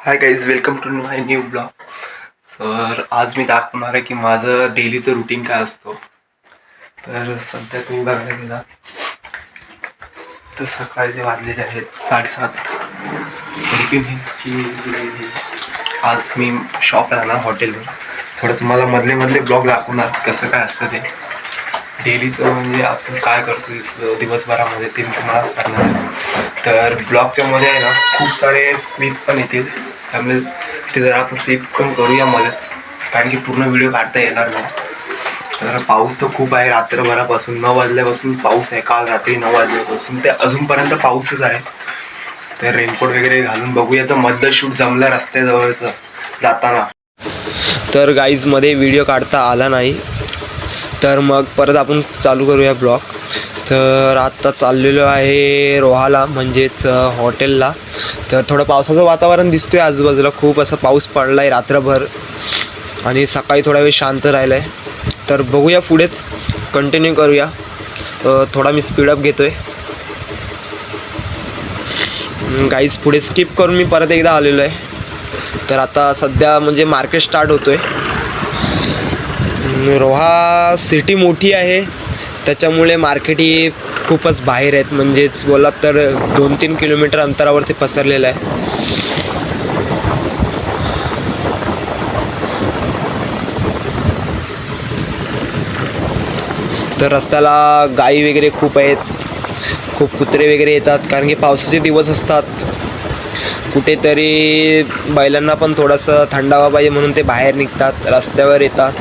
High guys, welcome to my new blog. तर आज मी दाखवणार आहे की माझं डेलीचं रुटीन काय असतो. तर सध्या तुम्ही बघायला गेला तर सकाळचे वाजलेले आहेत 7:30. रुटीन हे की आज मी शॉप राहणार हॉटेलवर. थोडं तुम्हाला मधले मधले ब्लॉग दाखवणार कसं काय असतं ते डेलीचं, म्हणजे आपण काय करतो दिवसभरामध्ये ते मी तुम्हाला करणार आहे. तर ब्लॉगच्या मध्ये आहे ना खूप सारे स्क्रिप्ट पण येतील, त्यामुळे ते जरा आपण सेव्ह पण करूया मध्येच, कारण की पूर्ण व्हिडिओ काढता येणार नाही. तर पाऊस तर खूप आहे, रात्रभरापासून 9 वाजल्यापासून पाऊस आहे. काल रात्री 9 वाजल्यापासून ते अजूनपर्यंत पाऊसच आहे. तर रेनकोट वगैरे घालून बघूया तर मधलं शूट जमलं रस्त्याजवळचं जाताना. तर गाईज मध्ये व्हिडिओ काढता आला नाही, तर मग परत आपण चालू करूया ब्लॉग. तर आत्ता चाललेलो आहे रोहाला, म्हणजेच हॉटेलला. तर थोडं पावसाचं वातावरण दिसतोय आजूबाजूला, खूप असा पाऊस पडला आहे रात्रभर आणि सकाळी थोडा वेळ शांत राहिला आहे. तर बघूया, पुढेच कंटिन्यू करूया. थोडा मी स्पीडअप घेतो आहे गाईज. पुढे स्किप करून मी परत एकदा आलेलो आहे. तर आता सध्या म्हणजे मार्केट स्टार्ट होतो आहे. रोहा सिटी मोठी आहे, त्याच्यामुळे मार्केट ही खूपच बाहेर आहेत, म्हणजेच बोला तर 2-3 किलोमीटर अंतरावरती पसरलेलं आहे. तर रस्त्याला गाई वगैरे खूप आहेत, खूप कुत्रे वगैरे येतात, कारण की पावसाचे दिवस असतात. कुठेतरी बैलांना पण थोडंसं थंडावा पाहिजे म्हणून ते बाहेर निघतात, रस्त्यावर येतात.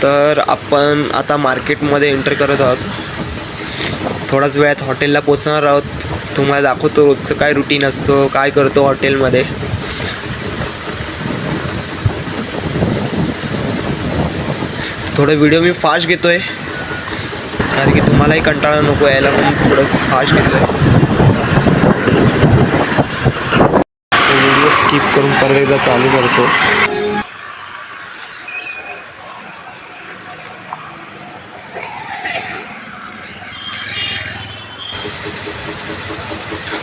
तर आपण आता मार्केटमध्ये एंटर करत आहोत. थोड्याच वेळात हॉटेलला पोचणार आहोत. तुम्हाला दाखवतो रोजचं काय रुटीन असतो, काय करतो हॉटेलमध्ये. थोडं व्हिडिओ मी फास्ट घेतो आहे, कारण की तुम्हालाही कंटाळा नको यायला, म्हणून थोडं फास्ट घेतो आहे. व्हिडिओ स्किप करून परत एकदा चालू करतो.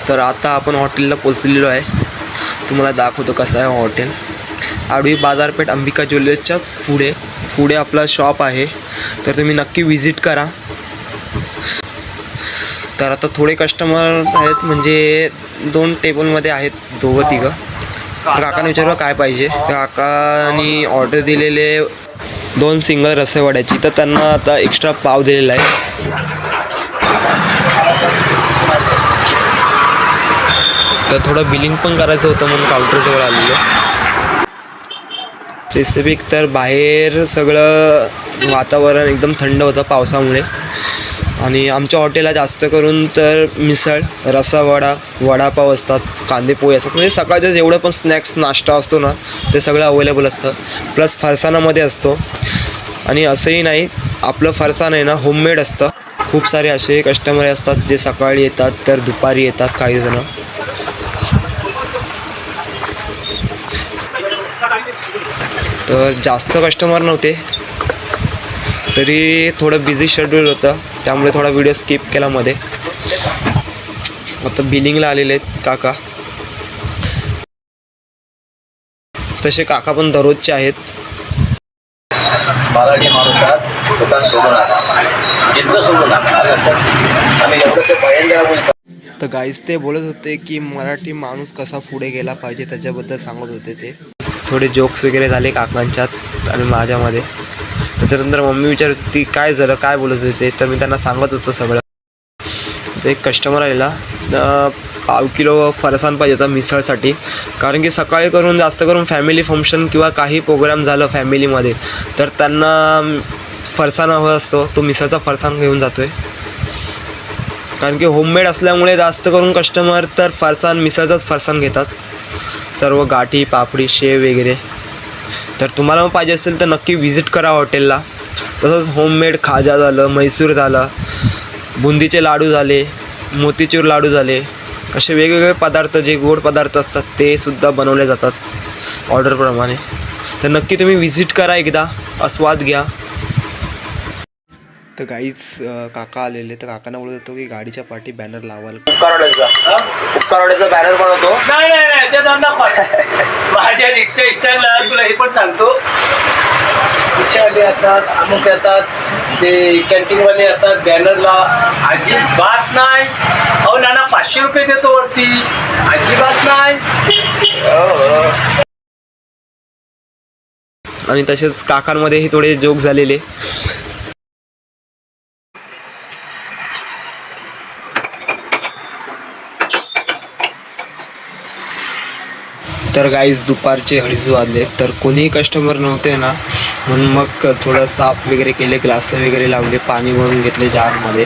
तर आता आपण हॉटेलला पोचलेलो आहे. तुम्हाला दाखवतो कसं आहे हॉटेल. आडवी बाजारपेठ अंबिका ज्वेलर्सच्या पुढे आपला शॉप आहे, तर तुम्ही नक्की विजिट करा. तर आता थोडे कस्टमर आहेत, म्हणजे 2 टेबलमध्ये आहेत, 2-3. तर काकाने विचारलं काय पाहिजे. तर काकानी ऑर्डर दिलेले 2 सिंगल रस्सेवड्याची, तर त्यांना आता एक्स्ट्रा पाव दिलेला आहे. तर थोडं बिलिंग पण करायचं होतं म्हणून काउंटरजवळ आलेलो. स्पेसिफिक तर बाहेर सगळं वातावरण एकदम थंड होतं पावसामुळे, आणि आमच्या हॉटेलला जास्त करून तर मिसळ, रस्सावडा, वडापाव असतात, कांदेपोहे असतात, म्हणजे सकाळचं जेवढं पण स्नॅक्स नाश्ता असतो ना ते सगळं अवेलेबल असतं. प्लस फरसाणामध्ये असतो, आणि असंही नाही, आपलं फरसाण आहे ना होममेड असतं. खूप सारे असे कस्टमर असतात जे सकाळी येतात तर दुपारी येतात काहीजणं. तर जास्त कस्टमर नव्हते, तरी थोडं बिझी शेड्यूल होतं, त्यामुळे थोडा व्हिडिओ स्किप केला मध्ये. आता बिलिंगला आलेले आहेत काका. तसे काका पण दररोजचे आहेत. मराठी माणूसात दुकान सोडून आला, जिद्द सोडून आला. आम्ही एवढं ते भयंकर. तर गाईज ते बोलत होते की मराठी माणूस कसा पुढे गेला पाहिजे, त्याच्याबद्दल सांगत होते. ते थोडे जोक्स वगैरे झाले काकांच्यात आणि माझ्यामध्ये. त्याच्यानंतर मम्मी विचारत होती काय झालं, काय बोलत होते, तर मी त्यांना सांगत होतो सगळं. तर एक कस्टमर आलेला, 1/2 किलो फरसाण पाहिजे होता मिसळसाठी, कारण की सकाळी जास्त करून फॅमिली फंक्शन किंवा काही प्रोग्राम झालं फॅमिलीमध्ये तर त्यांना फरसाण हवं असतो. तो मिसळचा फरसाण घेऊन जातो आहे, कारण की होममेड असल्यामुळे जास्त करून कस्टमर तर मिसळचाच फरसाण घेतात, सर्व गाठी, पापडी, शेव वगैरे. तर तुम्हाला मग पाहिजे असेल तर नक्की विजिट करा हॉटेलला. तसंच होममेड खाजा झालं, म्हैसूर झालं, बुंदीचे लाडू झाले, मोतीचूर लाडू झाले, असे वेगवेगळे पदार्थ जे गोड पदार्थ असतात ते सुद्धा बनवले जातात. ऑर्डरप्रमाणे. तर नक्की तुम्ही व्हिजिट करा एकदा, आस्वाद घ्या. तर गाईच काका आलेले, तर काकांना बोलत होतो की गाडीच्या पाठी बॅनर लावाल. उपकारवाड्याचा बॅनर बनवतो. नाही नाही नाही ते धंदा माझ्या रिक्षा स्टँडला तुला हे पण सांगतो, रिक्षावाले येतात, अमुक येतात, ते कॅन्टीनवाले येतात, बॅनरला अजिबात नाही. अहो नाना 500 रुपये देतो वरती, अजिबात नाही. आणि तसेच काकांमध्येही थोडे जोक झालेले. तर गाईज दुपारचे 2:30 वाजले, तर कोणीही कस्टमर नव्हते ना, म्हणून मग थोडं साफ वगैरे केले, ग्लास वगैरे लावले, पाणी भरून घेतले जारमध्ये.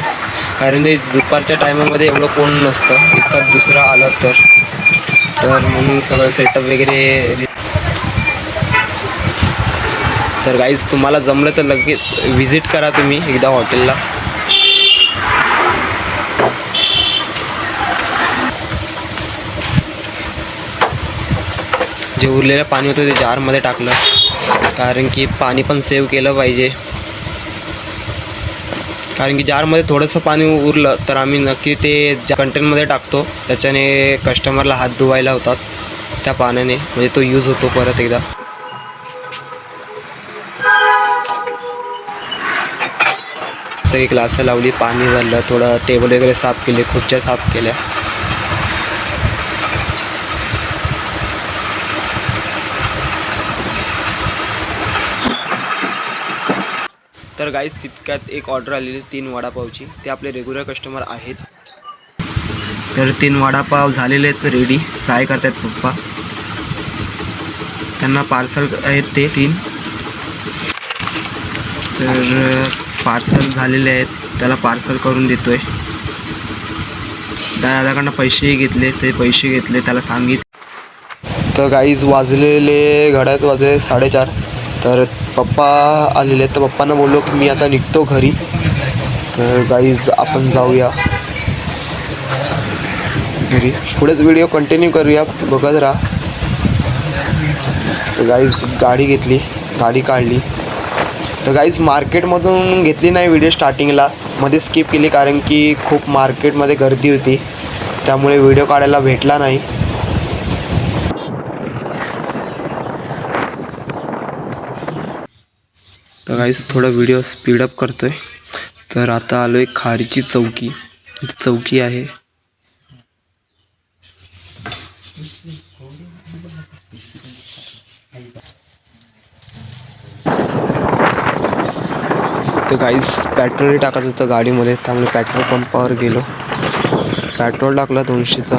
कारण ते दुपारच्या टायमामध्ये एवढं कोण नसतं, एखाद दुसरा आलं तर म्हणून सगळं सेटअप वगैरे. तर गाईज तुम्हाला जमलं तर लगेच व्हिजिट करा तुम्ही एकदा हॉटेलला. जे उरलेलं पाणी होतं ते जारमध्ये टाकलं, कारण की पाणी पण सेव्ह केलं पाहिजे. कारण की जारमध्ये थोडंसं पाणी उरलं तर आम्ही नक्की ते कंटेनरमध्ये टाकतो, त्याच्याने कस्टमरला हात धुवायला होतात त्या पाण्याने, म्हणजे तो यूज होतो परत एकदा. सगळी ग्लासं लावली, पाणी भरलं, थोडं टेबल वगैरे साफ केले, खुर्च्या साफ केल्या. तर गाईज तितक्यात एक ऑर्डर आलेली 3 वडापावची. ते आपले रेग्युलर कस्टमर आहेत. तर 3 वडापाव झालेले आहेत रेडी, फ्राय करतात पप्पा. त्यांना पार्सल आहेत ते 3. तर पार्सल झालेले आहेत, त्याला पार्सल करून देतोय. दादाकडनं पैसेही घेतले, ते पैसे घेतले, त्याला सांगितलं. तर गाईज वाजलेले घड्यात वाजले 4:30. तर पप्पा आलेले आहेत, तर पप्पांना बोललो की मी आता निघतो घरी. तर गाईज आपण जाऊया घरी, पुढेच व्हिडिओ कंटिन्यू करूया, बघत राहा. तर गाईज गाडी घेतली, गाडी काढली. तर गाईज मार्केटमधून घेतली नाही व्हिडिओ, स्टार्टिंगला मध्ये स्किप केली, कारण की खूप मार्केटमध्ये गर्दी होती, त्यामुळे व्हिडिओ काढायला भेटला नाही. तर गाईज थोडा व्हिडिओ स्पीडअप करतोय. तर आता आलो आहे खारीची चौकी आहे. तर गाईज पेट्रोल टाकायचं होतं गाडीमध्ये, त्यामुळे पेट्रोल पंपावर गेलो, पेट्रोल टाकलं 200चा,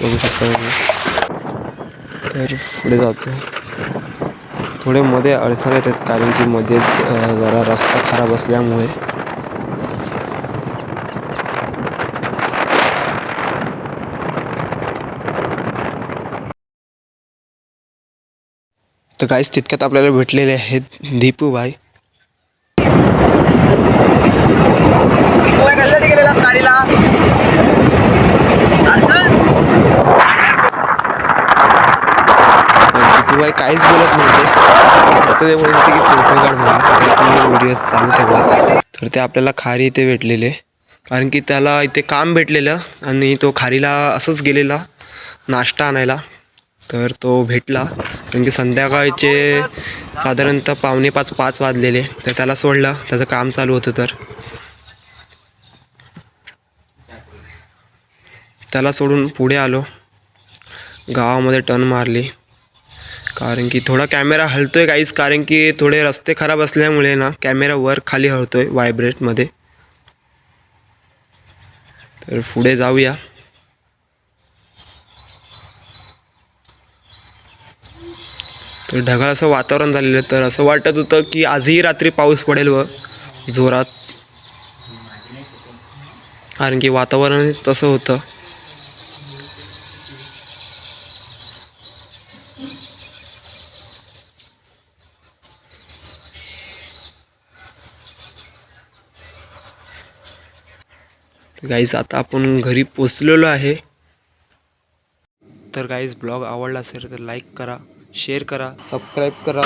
बघू शकता. तर पुढे जातो. थोडे मध्ये अडथळे येतात, कारण की मध्येच जरा रस्ता खराब असल्यामुळे. तर गाईज तितक्यात आपल्याला भेटलेले आहेत दीपू भाई. कशासाठी गेलेला गाडीला? दीपूबाई काहीच बोलत नव्हते, फक्त ते बोलत होते की फोटो काढ म्हणून. तर तुम्ही व्हिडिओ चालू ठेवला. तर ते आपल्याला खारी इथे भेटलेले, कारण की त्याला इथे काम भेटलेलं आणि तो खारीला असंच गेलेला नाश्ता आणायला. तर तो भेटला, कारण की संध्याकाळचे साधारणतः 4:45-5 वाजलेले. तर त्याला सोडलं, त्याचं काम चालू होतं. तर त्याला सोडून पुढे आलो, गावामध्ये टर्न मारली, कारण की थोडा कॅमेरा हलतोय गाईज, कारण की थोडे रस्ते खराब असल्यामुळे ना कॅमेरा वर खाली हलतोय व्हायब्रेटमध्ये. तर पुढे जाऊया. तर ढगाळ असं वातावरण झालेलं, तर असं वाटत होतं की आजही रात्री पाऊस पडेल व जोरात, कारण की वातावरण तसं होतं. गाईज आता आपण घरी पोचलेलो आहे. तर गाईज ब्लॉग आवडला असेल तर लाईक करा, शेअर करा, सबस्क्राईब करा.